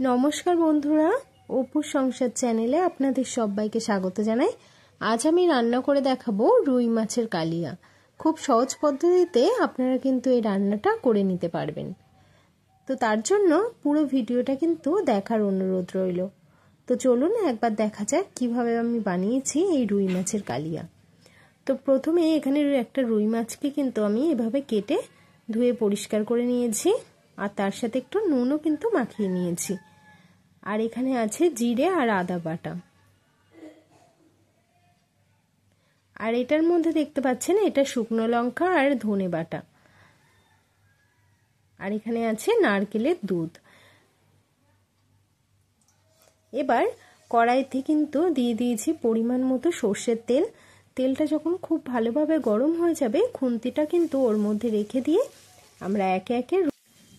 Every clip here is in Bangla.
নমস্কার বন্ধুরা, অপুর সংসার চ্যানেলে আপনাদের সবাইকে স্বাগত জানাই। আজ আমি রান্না করে দেখাবো রুই মাছের কালিয়া। খুব সহজ পদ্ধতিতে আপনারা কিন্তু এই রান্নাটা করে নিতে পারবেন। তো তার জন্য পুরো ভিডিওটা কিন্তু দেখার অনুরোধ রইল। তো চলুন একবার দেখা যাক কিভাবে আমি বানিয়েছি এই রুই মাছের কালিয়া। তো প্রথমে এখানে একটা রুই মাছকে কিন্তু আমি এভাবে কেটে ধুয়ে পরিষ্কার করে নিয়েছি, আর তার সাথে একটু নুনও কিন্তু মাখিয়ে নিয়েছি। আর এখানে আছে জিরে আর আদা বাটা, আর এটার মধ্যে দেখতে পাচ্ছেন এটা শুকনো লঙ্কা আর ধনে বাটা, আর এখানে আছে নারকেলের দুধ। এবার কড়াইতে কিন্তু দিয়ে দিয়েছি পরিমাণ মতো সর্ষের তেল। তেলটা যখন খুব ভালোভাবে গরম হয়ে যাবে, খুন্তিটা কিন্তু ওর মধ্যে রেখে দিয়ে আমরা একে একে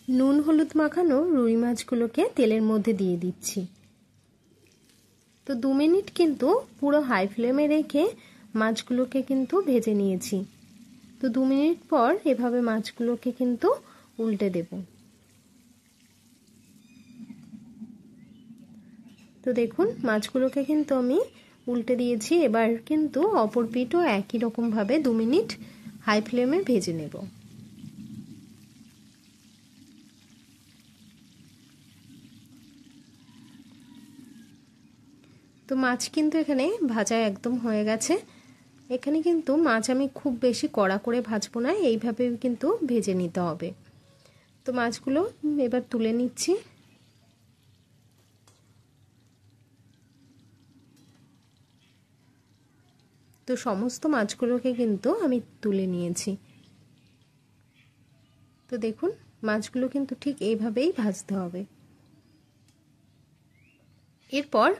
নুন হলুদ মাখানো রুই মাছগুলোকে তেলের মধ্যে দিয়ে দিচ্ছি। তো 2 মিনিট কিন্তু পুরো হাই ফ্লেমে রেখে মাছগুলোকে কিন্তু ভেজে নিয়েছি। তো 2 মিনিট পর এভাবে মাছগুলোকে কিন্তু উল্টে দেব। তো দেখুন মাছগুলোকে কিন্তু আমি উল্টে দিয়েছি। এবার কিন্তু অপর পিঠও একই রকম ভাবে 2 মিনিট হাই ফ্লেমে ভেজে নেব। তো মাছ কিন্তু এখানে ভাজা একদম হয়ে গেছে। এখানে কিন্তু মাছ আমি খুব বেশি কড়া করে ভাজবো না, এইভাবে কিন্তু ভেজে নিতে হবে। তো মাছগুলো এবার তুলে নিচ্ছি। তো সমস্ত মাছগুলোকে কিন্তু আমি তুলে নিয়েছি। তো দেখুন মাছগুলো কিন্তু ঠিক এইভাবেই ভাজতে হবে। এরপর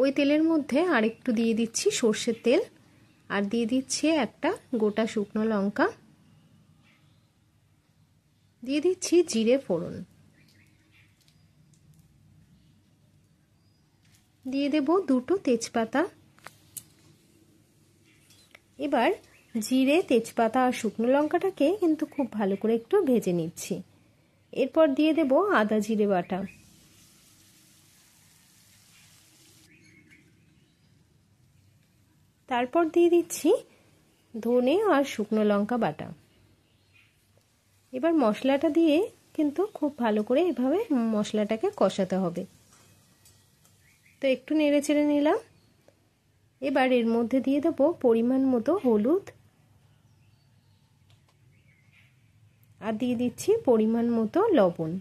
ওই তেলের মধ্যে আরেকটু দিয়ে দিচ্ছি সর্ষের তেল, আর দিয়ে দিচ্ছি একটা গোটা শুকনো লঙ্কা, দিয়ে দিচ্ছি জিরে ফোড়ন, দিয়ে দেব 2টো তেজপাতা। এবার জিরে, তেজপাতা আর শুকনো লঙ্কাটাকে কিন্তু খুব ভালো করে একটু ভেজে নিচ্ছি। এরপর দিয়ে দেব আদা জিরে বাটা, তারপর দিয়ে দিচ্ছি ধনে আর শুকনো লঙ্কা বাটা। এবার মশলাটা দিয়ে কিন্তু খুব ভালো করে এভাবে মশলাটাকে কষাতে হবে। তো একটু নেড়ে চেড়ে নিলাম। এবার এর মধ্যে দিয়ে দেব পরিমাণ মতো হলুদ, আর দিয়ে দিচ্ছি পরিমাণ মতো লবণ।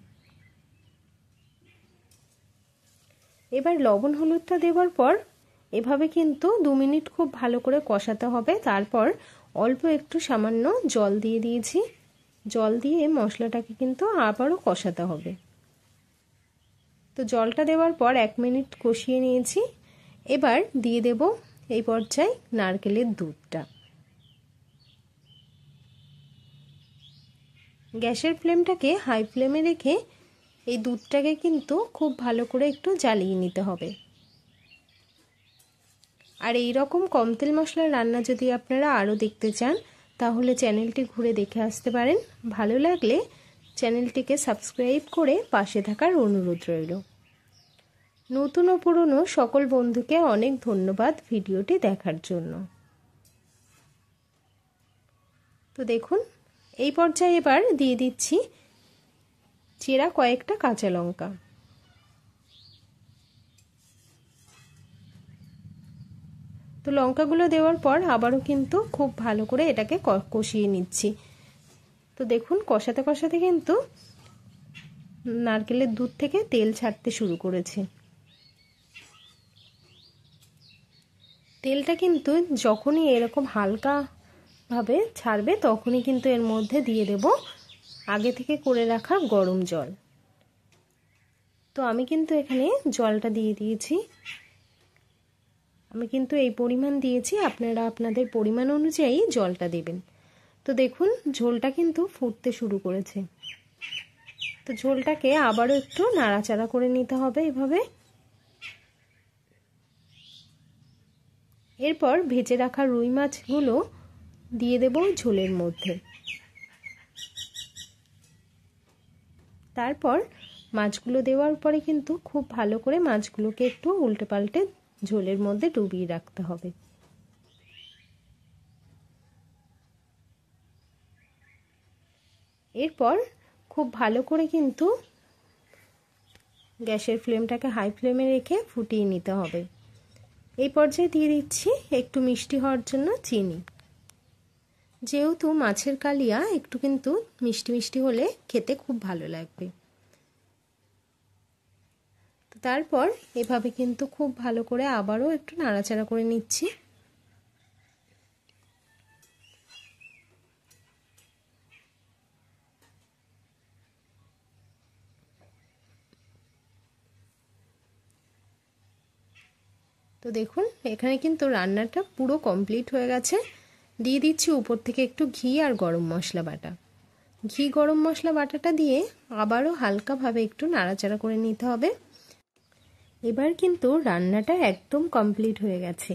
এবার লবণ হলুদটা দেওয়ার পর এভাবে কিন্তু 2 মিনিট খুব ভালো করে কষাতে হবে। তারপর অল্প একটু সামান্য জল দিয়ে দিয়েছি। জল দিয়ে মশলাটাকে কিন্তু আবারও কষাতে হবে। তো জলটা দেওয়ার পর 1 মিনিট কষিয়ে নিয়েছি। এবার দিয়ে দেব এই পর্যায়ে নারকেলের দুধটা। গ্যাসের ফ্লেমটাকে হাই ফ্লেমে রেখে এই দুধটাকে কিন্তু খুব ভালো করে একটু জ্বালিয়ে নিতে হবে। আর এই রকম কম তেল মশলার রান্না যদি আপনারা আরও দেখতে চান, তাহলে চ্যানেলটি ঘুরে দেখে আসতে পারেন। ভালো লাগলে চ্যানেলটিকে সাবস্ক্রাইব করে পাশে থাকার অনুরোধ রইল। নতুন ও পুরনো সকল বন্ধুকে অনেক ধন্যবাদ ভিডিওটি দেখার জন্য। তো দেখুন এই পর্যায়ে এবার দিয়ে দিচ্ছি চেরা কয়েকটা কাঁচা লঙ্কা। তো লঙ্কাগুলো দেওয়ার পর আবারও কিন্তু খুব ভালো করে এটাকে কষিয়ে নিচ্ছি। তো দেখুন কষাতে কষাতে কিন্তু নারকেলের দুধ থেকে তেল ছাড়তে শুরু করেছে। তেলটা কিন্তু যখনই এরকম হালকা ভাবে ছাড়বে, তখনই কিন্তু এর মধ্যে দিয়ে দেব আগে থেকে করে রাখা গরম জল। তো আমি কিন্তু এখানে জলটা দিয়ে দিয়েছি। আমি কিন্তু এই পরিমাণ দিয়েছি, আপনারা আপনাদের পরিমাণ অনুযায়ী জলটা দেবেন। তো দেখুন ঝোলটা কিন্তু ফুটতে শুরু করেছে। তো ঝোলটাকে আবারও একটু নাড়াচাড়া করে নিতে হবে এভাবে। এরপর ভেজে রাখা রুই মাছগুলো দিয়ে দেব ঝোলের মধ্যে। তারপর মাছগুলো দেওয়ার পরে কিন্তু খুব ভালো করে মাছগুলোকে একটু উল্টে পাল্টে ঝোলের মধ্যে ডুবিয়ে রাখতে হবে। এরপর খুব ভালো করে কিন্তু গ্যাসের ফ্লেমটাকে হাই ফ্লেমে রেখে ফুটিয়ে নিতে হবে। এই পর্যায়ে দিয়ে দিচ্ছি একটু মিষ্টি হওয়ার জন্য চিনি। যেহেতু মাছের কালিয়া একটু কিন্তু মিষ্টি মিষ্টি হলে খেতে খুব ভালো লাগবে। তো তারপর এভাবে কিন্তু খুব ভালো করে আবারও একটু নাড়াচাড়া করে নিচ্ছি। তো দেখুন এখানে কিন্তু রান্নাটা পুরো কমপ্লিট হয়ে গেছে। দিয়ে দিচ্ছি উপর থেকে একটু ঘি আর গরম মশলা বাটা। ঘি গরম মশলা বাটাটা দিয়ে আবারও হালকাভাবে একটু নাড়াচাড়া করে নিতে হবে। এবার কিন্তু রান্নাটা একদম কমপ্লিট হয়ে গেছে।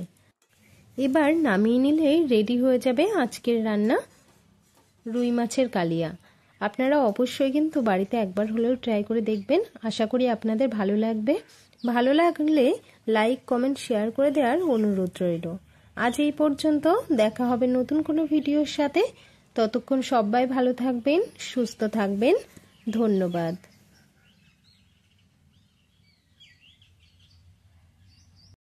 এবার নামিয়ে নিলেই রেডি হয়ে যাবে আজকের রান্না রুই মাছের কালিয়া। আপনারা অবশ্যই কিন্তু বাড়িতে একবার হলেও ট্রাই করে দেখবেন। আশা করি আপনাদের ভালো লাগবে। ভালো লাগলে লাইক কমেন্ট শেয়ার করে দেওয়ার অনুরোধ রইল। আজ এই পর্যন্ত, দেখা হবে নতুন কোনো ভিডিওর সাথে। ততক্ষণ সবাই ভালো থাকবেন, সুস্থ থাকবেন। ধন্যবাদ।